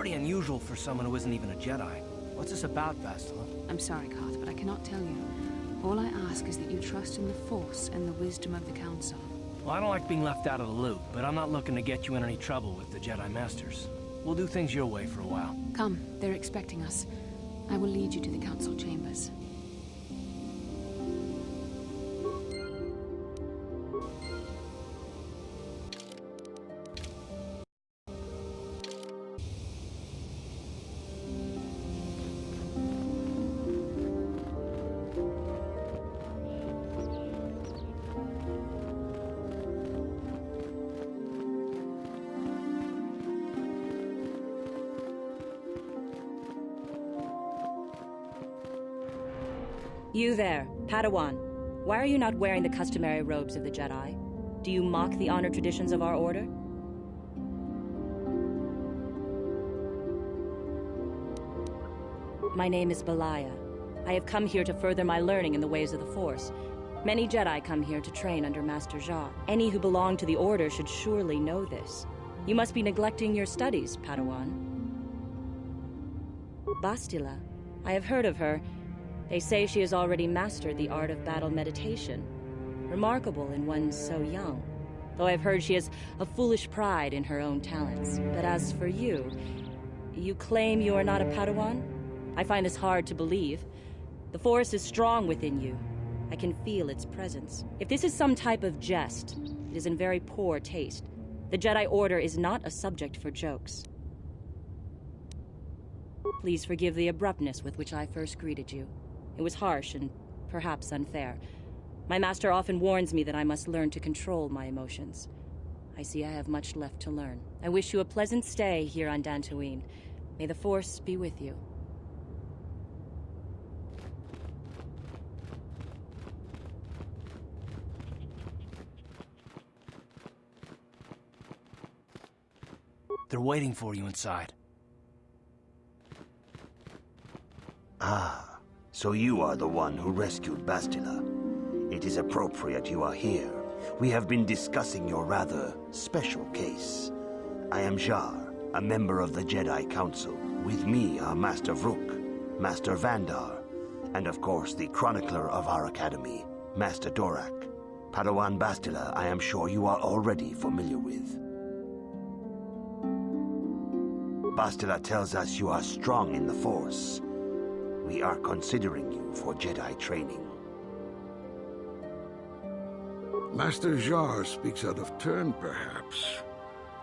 pretty unusual for someone who isn't even a Jedi. What's this about, Bastila? I'm sorry, Carth, but I cannot tell you. All I ask is that you trust in the Force and the wisdom of the Council. Well, I don't like being left out of the loop, but I'm not looking to get you in any trouble with the Jedi Masters. We'll do things your way for a while. Come, they're expecting us. I will lead you to the Council chambers. You there, Padawan. Why are you not wearing the customary robes of the Jedi? Do you mock the honored traditions of our order? My name is Belaya. I have come here to further my learning in the ways of the Force. Many Jedi come here to train under Master Jar. Any who belong to the Order should surely know this. You must be neglecting your studies, Padawan. Bastila. I have heard of her. They say she has already mastered the art of battle meditation. Remarkable in one so young. Though I've heard she has a foolish pride in her own talents. But as for you, you claim you are not a Padawan? I find this hard to believe. The Force is strong within you. I can feel its presence. If this is some type of jest, it is in very poor taste. The Jedi Order is not a subject for jokes. Please forgive the abruptness with which I first greeted you. It was harsh and perhaps unfair. My master often warns me that I must learn to control my emotions. I see I have much left to learn. I wish you a pleasant stay here on Dantooine. May the Force be with you. They're waiting for you inside. Ah. So you are the one who rescued Bastila. It is appropriate you are here. We have been discussing your rather special case. I am Jar, a member of the Jedi Council. With me are Master Vrook, Master Vandar, and of course the chronicler of our academy, Master Dorak. Padawan Bastila, I am sure you are already familiar with. Bastila tells us you are strong in the Force. We are considering you for Jedi training. Master Jar speaks out of turn, perhaps.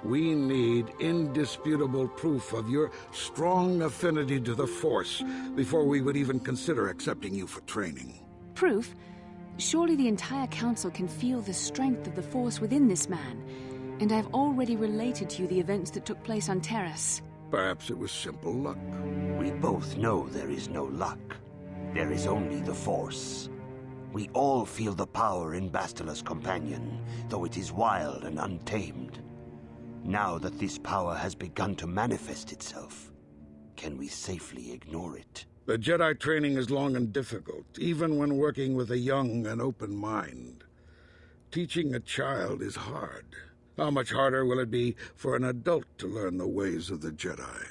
We need indisputable proof of your strong affinity to the Force before we would even consider accepting you for training. Proof? Surely the entire Council can feel the strength of the Force within this man. And I've already related to you the events that took place on Terrace. Perhaps it was simple luck. We both know there is no luck. There is only the Force. We all feel the power in Bastila's companion, though it is wild and untamed. Now that this power has begun to manifest itself, can we safely ignore it? The Jedi training is long and difficult, even when working with a young and open mind. Teaching a child is hard. How much harder will it be for an adult to learn the ways of the Jedi?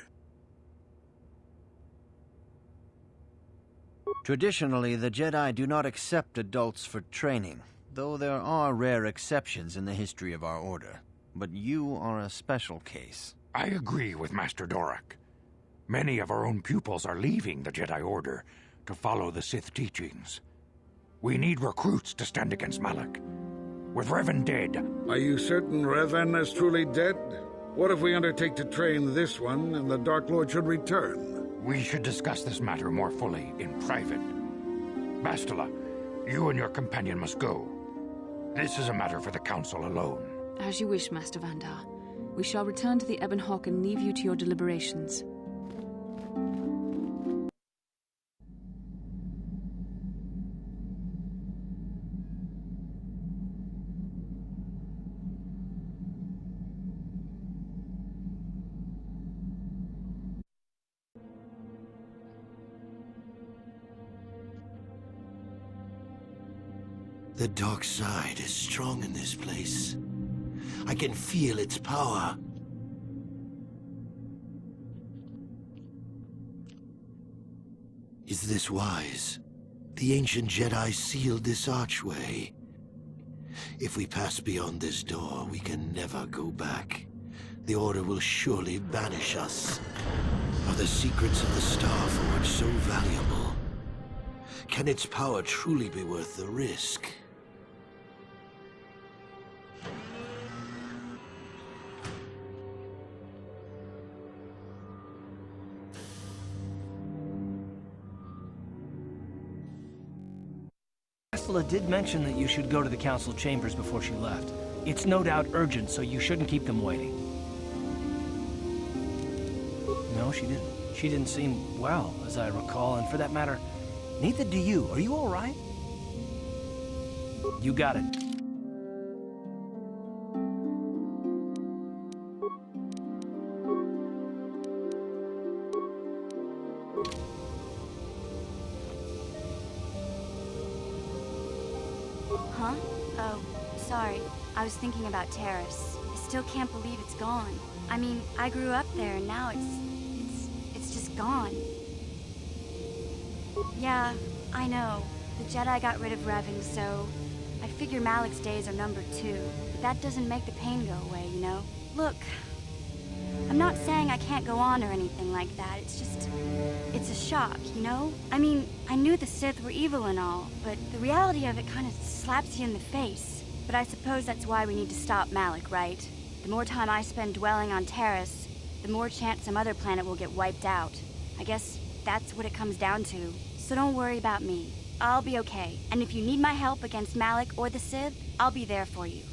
Traditionally, the Jedi do not accept adults for training, though there are rare exceptions in the history of our order. But you are a special case. I agree with Master Dorak. Many of our own pupils are leaving the Jedi Order to follow the Sith teachings. We need recruits to stand against Malak. With Revan dead... Are you certain Revan is truly dead? What if we undertake to train this one and the Dark Lord should return? We should discuss this matter more fully in private. Bastila, you and your companion must go. This is a matter for the Council alone. As you wish, Master Vandar. We shall return to the Ebon Hawk and leave you to your deliberations. The dark side is strong in this place. I can feel its power. Is this wise? The ancient Jedi sealed this archway. If we pass beyond this door, we can never go back. The Order will surely banish us. Are the secrets of the Star Forge so valuable? Can its power truly be worth the risk? Bastila did mention that you should go to the council chambers before she left. It's no doubt urgent, so you shouldn't keep them waiting. No, she didn't. She didn't seem well, as I recall, and for that matter, neither do you. Are you all right? You got it. Huh? Oh, sorry. I was thinking about Terrace. I still can't believe it's gone. I mean, I grew up there and now it's just gone. Yeah, I know. The Jedi got rid of Revan, so I figure Malik's days are numbered too. But that doesn't make the pain go away, you know? Look, I'm not saying I can't go on or anything like that. It's just, it's a shock, you know? I mean, I knew the Sith were evil and all, but the reality of it kind of slaps you in the face. But I suppose that's why we need to stop Malik, right? The more time I spend dwelling on Terrace, the more chance some other planet will get wiped out. I guess that's what it comes down to. So don't worry about me. I'll be okay. And if you need my help against Malik or the Sith, I'll be there for you.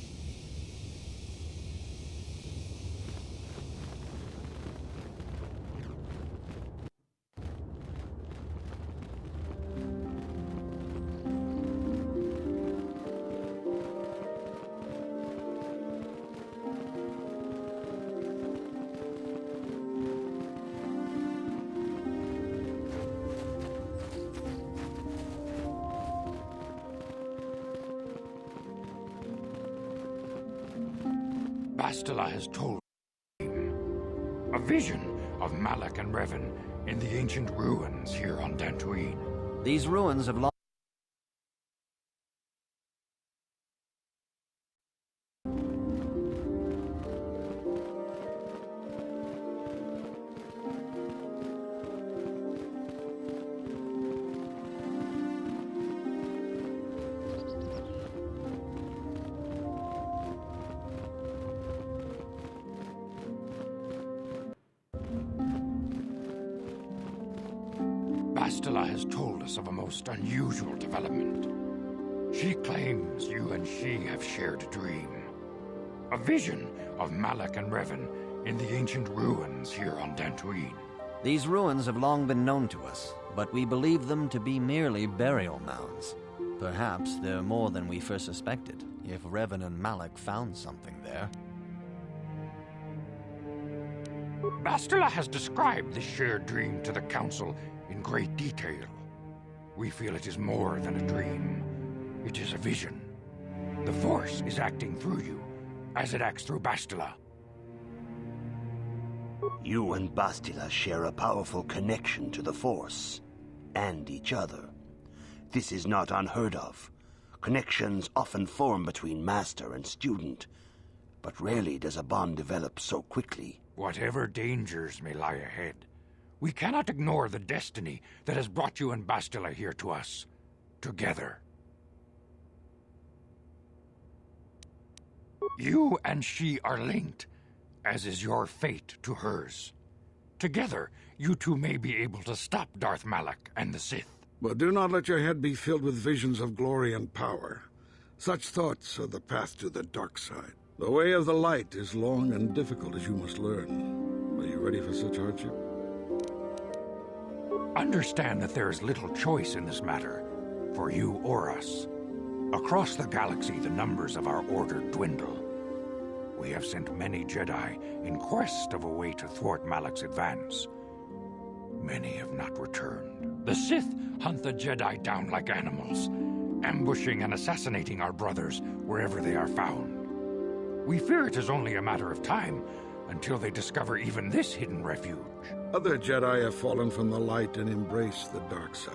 Bastila has told a vision of Malak and Revan in the ancient ruins here on Dantooine. These ruins have long... Bastila has told us of a most unusual development. She claims you and she have shared a dream. A vision of Malak and Revan in the ancient ruins here on Dantooine. These ruins have long been known to us, but we believe them to be merely burial mounds. Perhaps they're more than we first suspected, if Revan and Malak found something there. Bastila has described this shared dream to the Council in great detail. We feel it is more than a dream. It is a vision. The Force is acting through you, as it acts through Bastila. You and Bastila share a powerful connection to the Force, and each other. This is not unheard of. Connections often form between master and student, but rarely does a bond develop so quickly. Whatever dangers may lie ahead, we cannot ignore the destiny that has brought you and Bastila here to us, together. You and she are linked, as is your fate to hers. Together, you two may be able to stop Darth Malak and the Sith. But do not let your head be filled with visions of glory and power. Such thoughts are the path to the dark side. The way of the light is long and difficult, as you must learn. Are you ready for such hardship? Understand that there is little choice in this matter, for you or us. Across the galaxy, the numbers of our order dwindle. We have sent many Jedi in quest of a way to thwart Malak's advance. Many have not returned. The Sith hunt the Jedi down like animals, ambushing and assassinating our brothers wherever they are found. We fear it is only a matter of time until they discover even this hidden refuge. Other Jedi have fallen from the light and embraced the dark side,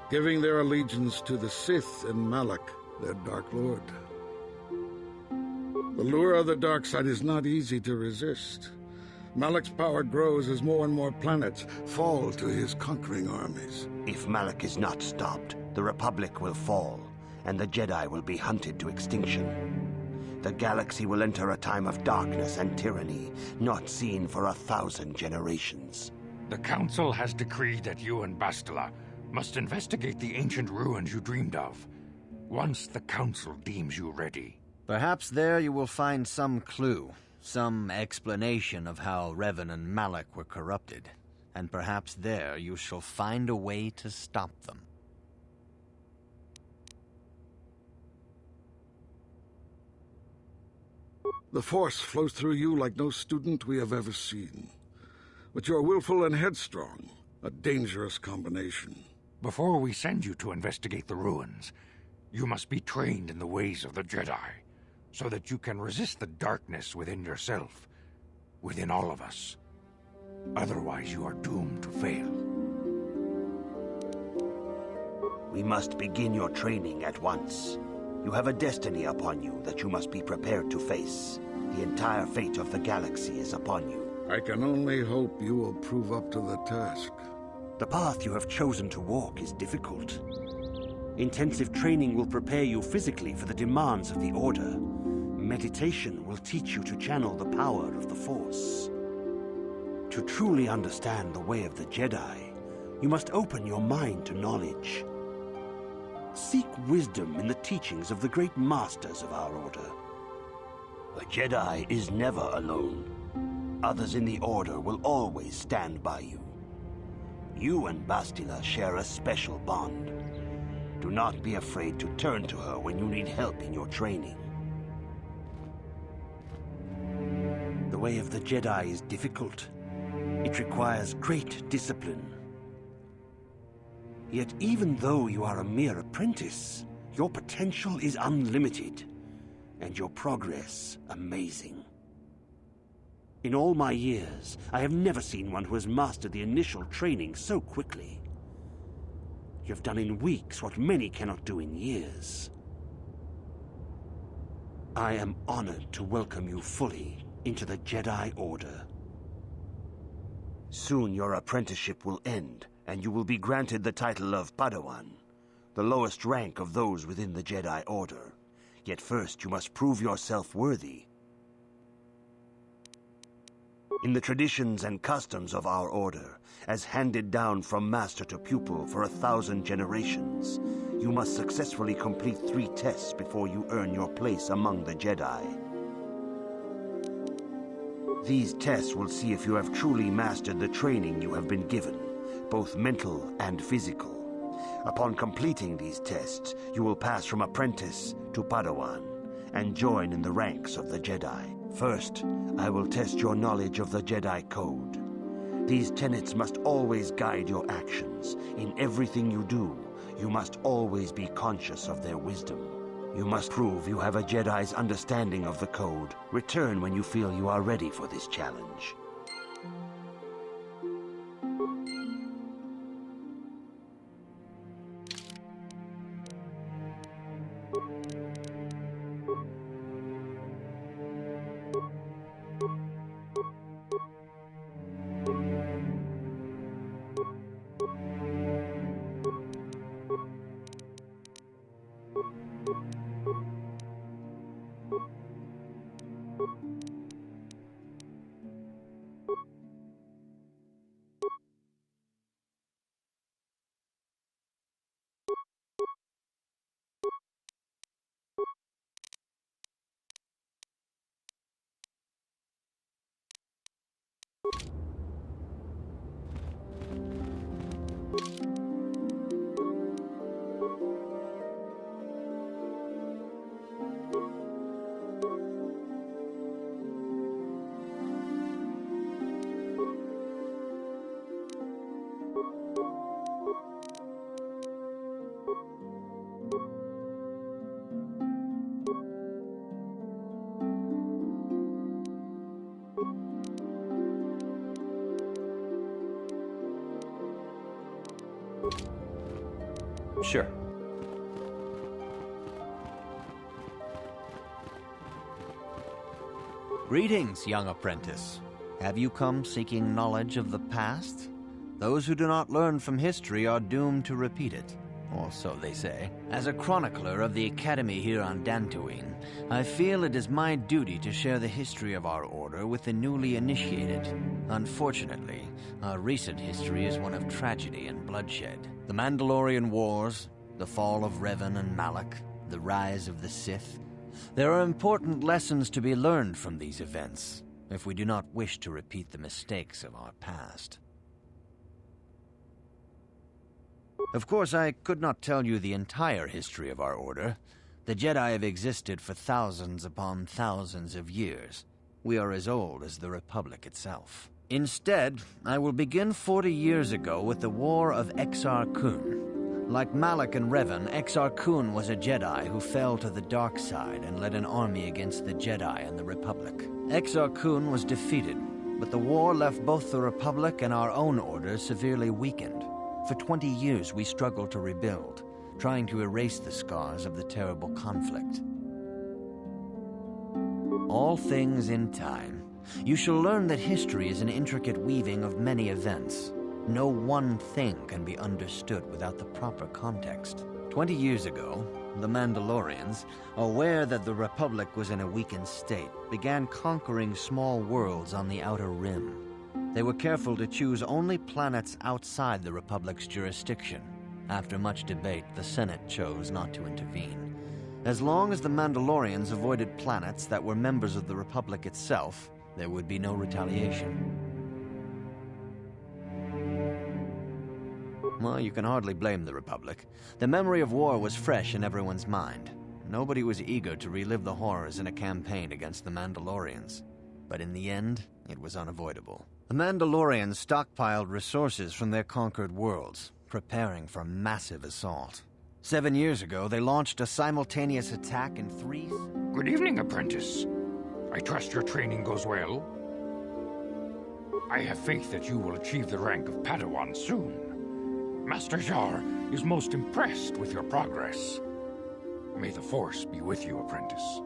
giving their allegiance to the Sith and Malak, their Dark Lord. The lure of the dark side is not easy to resist. Malak's power grows as more and more planets fall to his conquering armies. If Malak is not stopped, the Republic will fall, and the Jedi will be hunted to extinction. The galaxy will enter a time of darkness and tyranny, not seen for 1,000 generations. The Council has decreed that you and Bastila must investigate the ancient ruins you dreamed of, once the Council deems you ready. Perhaps there you will find some clue, some explanation of how Revan and Malak were corrupted, and perhaps there you shall find a way to stop them. The Force flows through you like no student we have ever seen. But you're willful and headstrong, a dangerous combination. Before we send you to investigate the ruins, you must be trained in the ways of the Jedi, so that you can resist the darkness within yourself, within all of us. Otherwise, you are doomed to fail. We must begin your training at once. You have a destiny upon you that you must be prepared to face. The entire fate of the galaxy is upon you. I can only hope you will prove up to the task. The path you have chosen to walk is difficult. Intensive training will prepare you physically for the demands of the Order. Meditation will teach you to channel the power of the Force. To truly understand the way of the Jedi, you must open your mind to knowledge. Seek wisdom in the teachings of the great masters of our Order. A Jedi is never alone. Others in the Order will always stand by you. You and Bastila share a special bond. Do not be afraid to turn to her when you need help in your training. The way of the Jedi is difficult. It requires great discipline. Yet even though you are a mere apprentice, your potential is unlimited, and your progress amazing. In all my years, I have never seen one who has mastered the initial training so quickly. You have done in weeks what many cannot do in years. I am honored to welcome you fully into the Jedi Order. Soon your apprenticeship will end, and you will be granted the title of Padawan, the lowest rank of those within the Jedi Order. Yet first you must prove yourself worthy. In the traditions and customs of our Order, as handed down from master to pupil for 1,000 generations, you must successfully complete 3 tests before you earn your place among the Jedi. These tests will see if you have truly mastered the training you have been given, both mental and physical. Upon completing these tests, you will pass from apprentice to Padawan and join in the ranks of the Jedi. First, I will test your knowledge of the Jedi Code. These tenets must always guide your actions. In everything you do, you must always be conscious of their wisdom. You must prove you have a Jedi's understanding of the Code. Return when you feel you are ready for this challenge. Sure. Greetings, young apprentice. Have you come seeking knowledge of the past? Those who do not learn from history are doomed to repeat it, or so they say. As a chronicler of the Academy here on Dantooine, I feel it is my duty to share the history of our order with the newly initiated. Unfortunately, our recent history is one of tragedy and bloodshed. The Mandalorian Wars, the fall of Revan and Malak, the rise of the Sith. There are important lessons to be learned from these events, if we do not wish to repeat the mistakes of our past. Of course, I could not tell you the entire history of our order. The Jedi have existed for thousands upon thousands of years. We are as old as the Republic itself. Instead, I will begin 40 years ago with the War of Exar Kun. Like Malak and Revan, Exar Kun was a Jedi who fell to the dark side and led an army against the Jedi and the Republic. Exar Kun was defeated, but the war left both the Republic and our own order severely weakened. For 20 years we struggled to rebuild, trying to erase the scars of the terrible conflict. All things in time. You shall learn that history is an intricate weaving of many events. No one thing can be understood without the proper context. 20 years ago, the Mandalorians, aware that the Republic was in a weakened state, began conquering small worlds on the Outer Rim. They were careful to choose only planets outside the Republic's jurisdiction. After much debate, the Senate chose not to intervene. As long as the Mandalorians avoided planets that were members of the Republic itself, there would be no retaliation. Well, you can hardly blame the Republic. The memory of war was fresh in everyone's mind. Nobody was eager to relive the horrors in a campaign against the Mandalorians. But in the end, it was unavoidable. The Mandalorians stockpiled resources from their conquered worlds, preparing for a massive assault. 7 years ago, they launched a simultaneous attack in 3... Good evening, apprentice. I trust your training goes well. I have faith that you will achieve the rank of Padawan soon. Master Jar is most impressed with your progress. May the Force be with you, apprentice.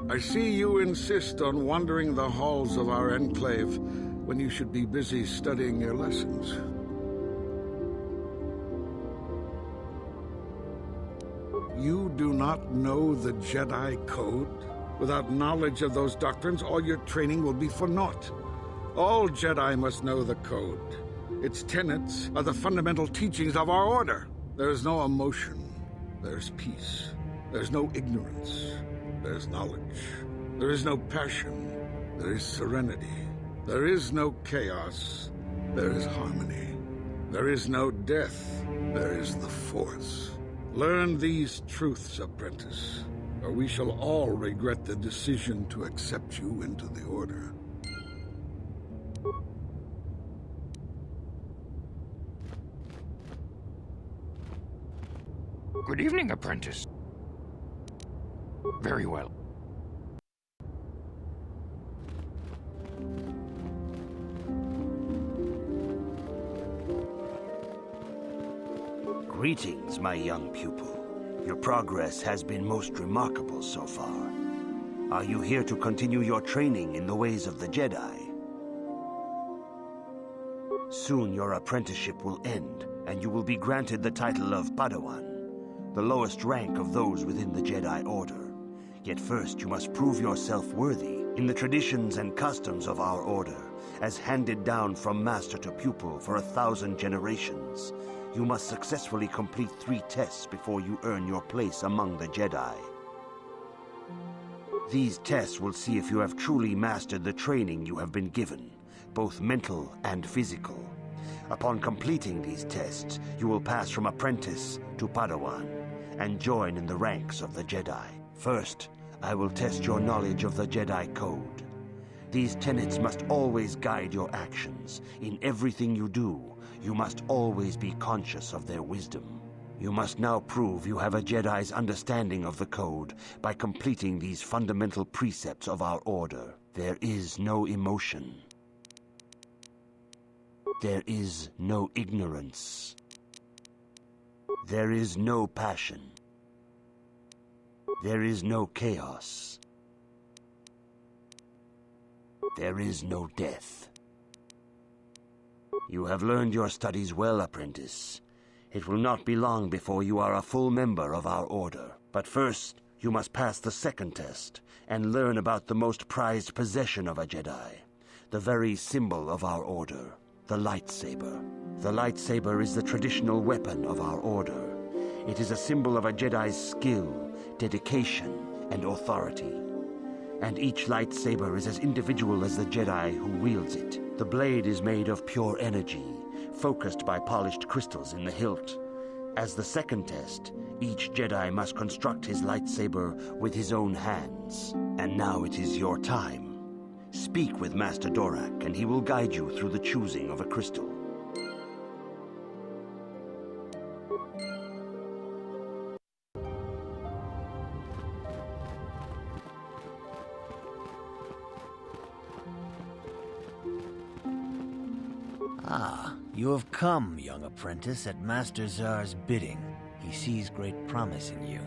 I see you insist on wandering the halls of our enclave when you should be busy studying your lessons. You do not know the Jedi Code? Without knowledge of those doctrines, all your training will be for naught. All Jedi must know the Code. Its tenets are the fundamental teachings of our order. There is no emotion. There's peace. There's no ignorance. There's knowledge. There is no passion. There is serenity. There is no chaos. There is harmony. There is no death. There is the Force. Learn these truths, apprentice, or we shall all regret the decision to accept you into the Order. Good evening, apprentice. Very well. Greetings, my young pupil. Your progress has been most remarkable so far. Are you here to continue your training in the ways of the Jedi? Soon your apprenticeship will end, and you will be granted the title of Padawan, the lowest rank of those within the Jedi Order. Yet first you must prove yourself worthy in the traditions and customs of our order, as handed down from master to pupil for 1,000 generations. You must successfully complete 3 tests before you earn your place among the Jedi. These tests will see if you have truly mastered the training you have been given, both mental and physical. Upon completing these tests, you will pass from apprentice to Padawan and join in the ranks of the Jedi. First, I will test your knowledge of the Jedi Code. These tenets must always guide your actions. In everything you do, you must always be conscious of their wisdom. You must now prove you have a Jedi's understanding of the Code by completing these fundamental precepts of our order. There is no emotion. There is no ignorance. There is no passion. There is no chaos. There is no death. You have learned your studies well, apprentice. It will not be long before you are a full member of our order. But first, you must pass the second test and learn about the most prized possession of a Jedi, the very symbol of our order, the lightsaber. The lightsaber is the traditional weapon of our order. It is a symbol of a Jedi's skill, dedication, and authority. And each lightsaber is as individual as the Jedi who wields it. The blade is made of pure energy, focused by polished crystals in the hilt. As the second test, each Jedi must construct his lightsaber with his own hands. And now it is your time. Speak with Master Dorak, and he will guide you through the choosing of a crystal. Ah, you have come, young apprentice, at Master Zar's bidding. He sees great promise in you,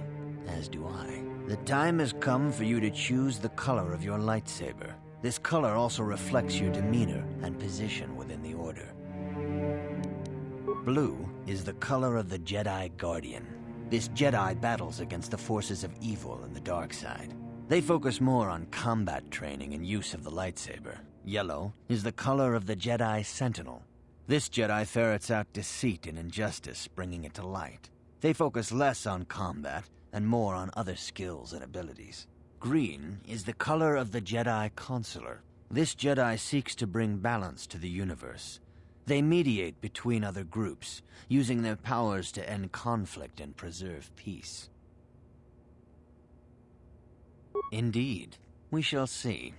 as do I. The time has come for you to choose the color of your lightsaber. This color also reflects your demeanor and position within the Order. Blue is the color of the Jedi Guardian. This Jedi battles against the forces of evil and the dark side. They focus more on combat training and use of the lightsaber. Yellow is the color of the Jedi Sentinel. This Jedi ferrets out deceit and injustice, bringing it to light. They focus less on combat and more on other skills and abilities. Green is the color of the Jedi Consular. This Jedi seeks to bring balance to the universe. They mediate between other groups, using their powers to end conflict and preserve peace. Indeed, we shall see.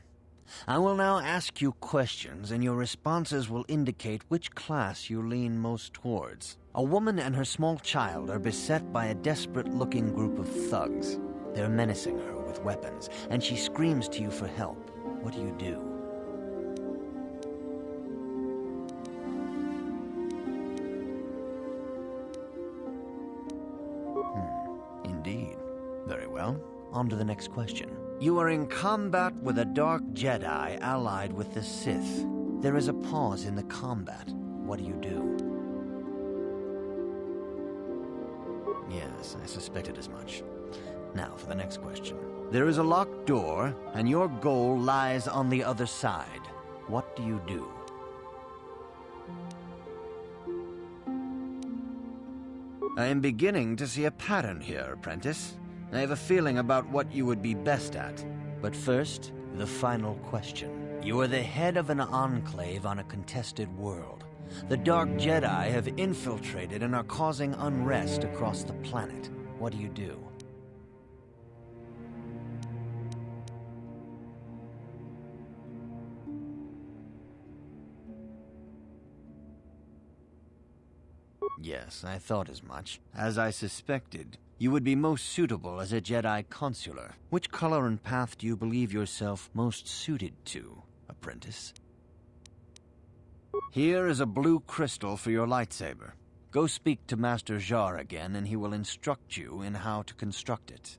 I will now ask you questions, and your responses will indicate which class you lean most towards. A woman and her small child are beset by a desperate-looking group of thugs. They're menacing her with weapons, and she screams to you for help. What do you do? Indeed. Very well. On to the next question. You are in combat with a dark Jedi allied with the Sith. There is a pause in the combat. What do you do? Yes, I suspected as much. Now for the next question. There is a locked door, and your goal lies on the other side. What do you do? I am beginning to see a pattern here, apprentice. I have a feeling about what you would be best at. But first, the final question. You are the head of an enclave on a contested world. The Dark Jedi have infiltrated and are causing unrest across the planet. What do you do? Yes, I thought as much. As I suspected, you would be most suitable as a Jedi Consular. Which color and path do you believe yourself most suited to, apprentice? Here is a blue crystal for your lightsaber. Go speak to Master Jar again, and he will instruct you in how to construct it.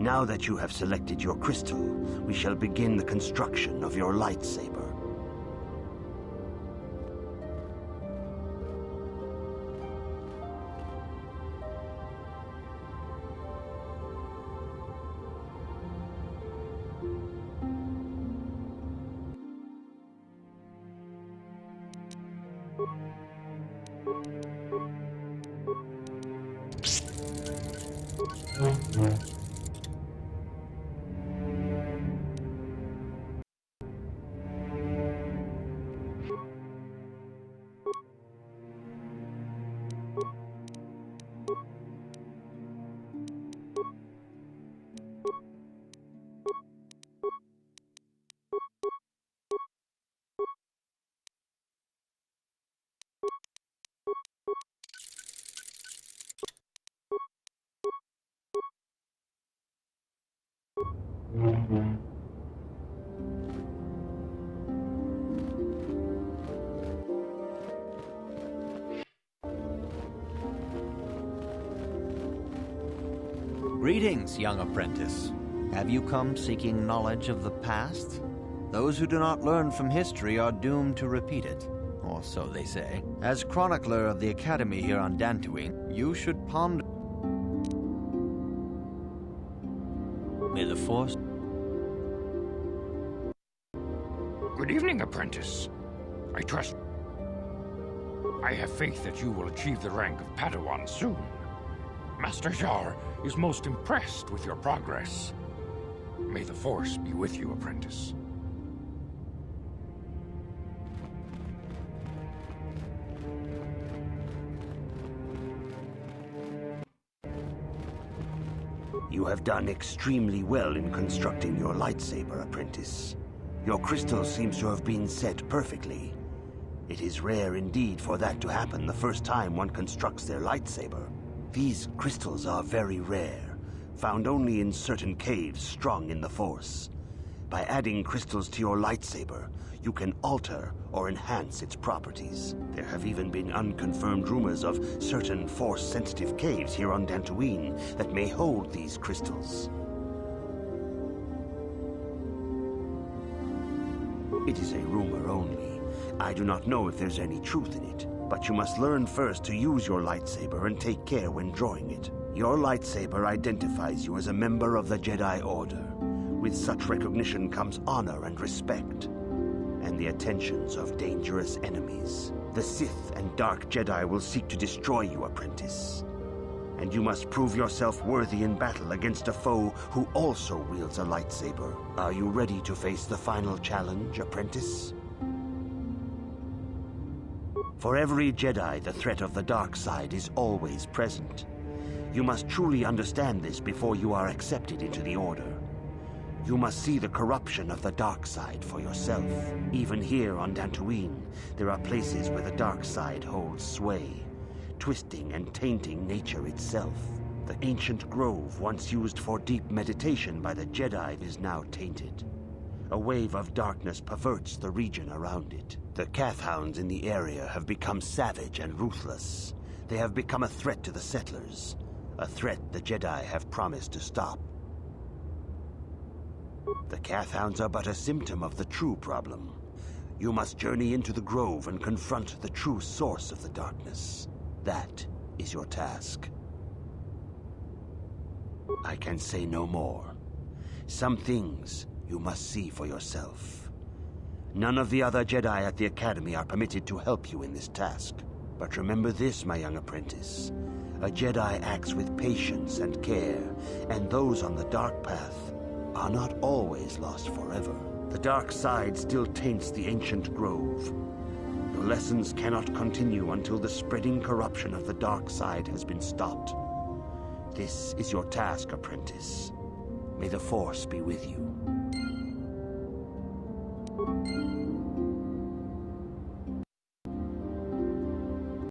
Now that you have selected your crystal, we shall begin the construction of your lightsaber. Greetings, young apprentice. Have you come seeking knowledge of the past? Those who do not learn from history are doomed to repeat it, or so they say. As chronicler of the Academy here on Dantooine, you should ponder... May the Force... Good evening, apprentice. I trust... I have faith that you will achieve the rank of Padawan soon. Master Jar is most impressed with your progress. May the Force be with you, apprentice. You have done extremely well in constructing your lightsaber, apprentice. Your crystal seems to have been set perfectly. It is rare indeed for that to happen the first time one constructs their lightsaber. These crystals are very rare, found only in certain caves strong in the Force. By adding crystals to your lightsaber, you can alter or enhance its properties. There have even been unconfirmed rumors of certain Force-sensitive caves here on Dantooine that may hold these crystals. It is a rumor only. I do not know if there's any truth in it. But you must learn first to use your lightsaber and take care when drawing it. Your lightsaber identifies you as a member of the Jedi Order. With such recognition comes honor and respect, and the attentions of dangerous enemies. The Sith and Dark Jedi will seek to destroy you, apprentice. And you must prove yourself worthy in battle against a foe who also wields a lightsaber. Are you ready to face the final challenge, apprentice? For every Jedi, the threat of the dark side is always present. You must truly understand this before you are accepted into the Order. You must see the corruption of the dark side for yourself. Even here on Dantooine, there are places where the dark side holds sway, twisting and tainting nature itself. The ancient grove, once used for deep meditation by the Jedi, is now tainted. A wave of darkness perverts the region around it. The Cathhounds in the area have become savage and ruthless. They have become a threat to the settlers, a threat the Jedi have promised to stop. The Cathhounds are but a symptom of the true problem. You must journey into the grove and confront the true source of the darkness. That is your task. I can say no more. Some things you must see for yourself. None of the other Jedi at the Academy are permitted to help you in this task. But remember this, my young apprentice. A Jedi acts with patience and care, and those on the dark path are not always lost forever. The dark side still taints the ancient grove. Your lessons cannot continue until the spreading corruption of the dark side has been stopped. This is your task, apprentice. May the Force be with you.